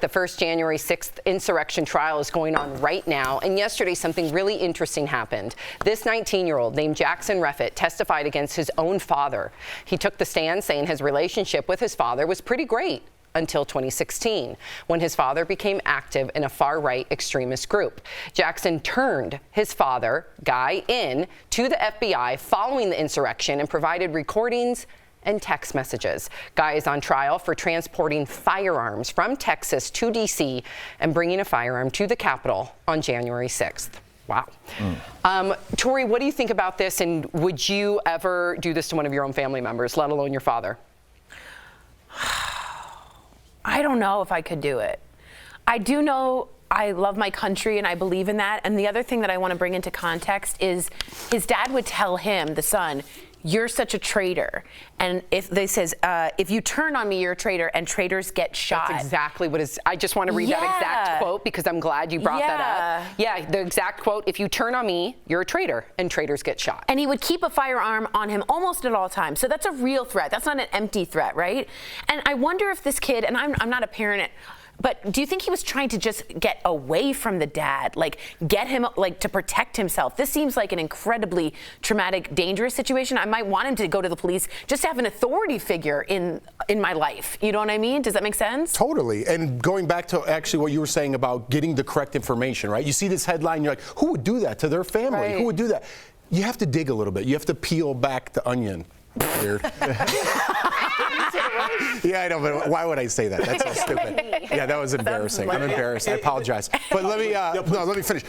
The first January 6th insurrection trial is going on right now. And yesterday, something really interesting happened. This 19-year-old named Jackson Reffitt testified against his own father. He took the stand saying his relationship with his father was pretty great until 2016, when his father became active in a far-right extremist group. Jackson turned his father, Guy, in to the FBI following the insurrection and provided recordings and text messages. Guy is on trial for transporting firearms from Texas to D.C. and bringing a firearm to the Capitol on January 6th. Wow. Tori, what do you think about this, and would you ever do this to one of your own family members, let alone your father? I don't know if I could do it. I do know I love my country and I believe in that. And the other thing that I want to bring into context is his dad would tell him, the son, "You're such a traitor." And if they says, if you turn on me, you're a traitor, and traitors get shot. That's exactly what is. I just want to read that exact quote because I'm glad you brought that up. Yeah, the exact quote: "If you turn on me, you're a traitor, and traitors get shot." And he would keep a firearm on him almost at all times. So that's a real threat. That's not an empty threat, right? And I wonder if this kid, and I'm not a parent, but do you think he was trying to just get away from the dad, like get him, like to protect himself? This seems like an incredibly traumatic, dangerous situation. I might want him to go to the police just to have an authority figure in my life. You know what I mean? Does that make sense? Totally. And going back to actually what you were saying about getting the correct information, right? You see this headline, you're like, who would do that to their family? Right. Who would do that? You have to dig a little bit. You have to peel back the onion. Weird. Yeah, I know, but why would I say that? That's so stupid. Yeah, that was embarrassing. I'm embarrassed. I apologize. But let me finish.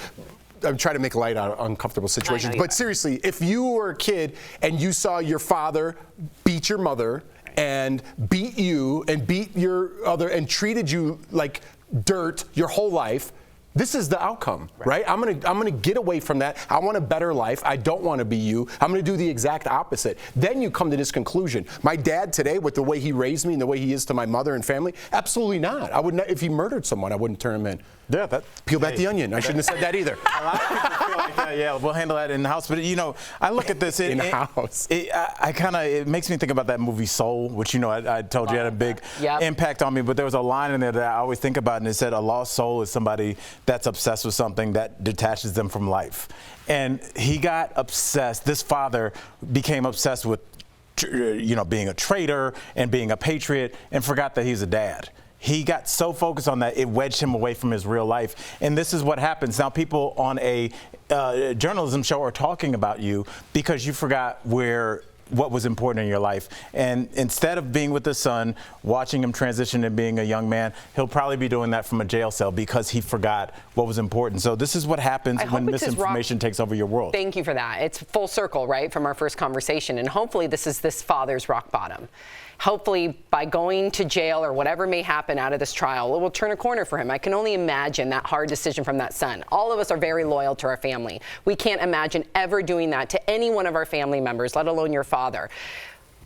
I'm trying to make light out of uncomfortable situations. But seriously, if you were a kid and you saw your father beat your mother and beat you and beat your other and treated you like dirt your whole life, this is the outcome, right? I'm gonna get away from that. I want a better life. I don't want to be you. I'm gonna do the exact opposite. Then you come to this conclusion. My dad today, with the way he raised me and the way he is to my mother and family, absolutely not. I would not. If he murdered someone, I wouldn't turn him in. Yeah, peel back the onion. I shouldn't have said that either. A lot of people feel like that. Yeah, we'll handle that in the house. But you know, I look at this in the house. It makes me think about that movie Soul, which I told you had a big impact on me. But there was a line in there that I always think about, and it said, "A lost soul is somebody that's obsessed with something that detaches them from life." And he got obsessed. This father became obsessed with, being a traitor and being a patriot, and forgot that he's a dad. He got so focused on that, it wedged him away from his real life. And this is what happens. Now people on a journalism show are talking about you because you forgot what was important in your life. And instead of being with his son, watching him transition and being a young man, he'll probably be doing that from a jail cell because he forgot what was important. So this is what happens when misinformation takes over your world. Thank you for that. It's full circle, right, from our first conversation. And hopefully this is this father's rock bottom. Hopefully by going to jail or whatever may happen out of this trial, it will turn a corner for him. I can only imagine that hard decision from that son. All of us are very loyal to our family. We can't imagine ever doing that to any one of our family members, let alone your father.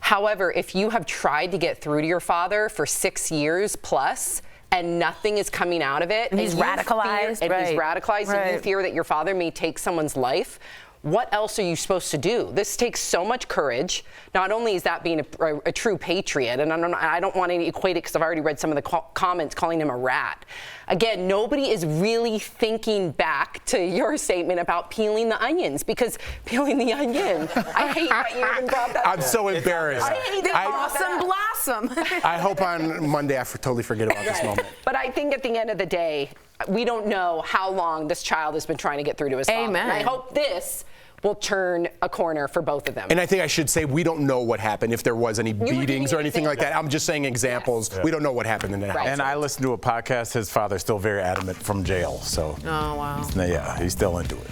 However, if you have tried to get through to your father for 6 years plus, and nothing is coming out of it, and he's radicalized, and you fear that your father may take someone's life, what else are you supposed to do? This takes so much courage. Not only is that being a true patriot, and I don't want to equate it because I've already read some of the comments calling him a rat. Again, nobody is really thinking back to your statement about peeling the onions, because peeling the onion, I hate that you even brought that up. I'm so embarrassed. I hate it. Awesome blossom. I hope on Monday I totally forget about this moment. But I think at the end of the day, we don't know how long this child has been trying to get through to his father. Amen. And I hope this will turn a corner for both of them. And I think I should say we don't know what happened, if there was any beatings or anything like that. I'm just saying examples. Yes. We don't know what happened in that house. And I listened to a podcast. His father's still very adamant from jail. So, oh, wow. Yeah, he's still into it.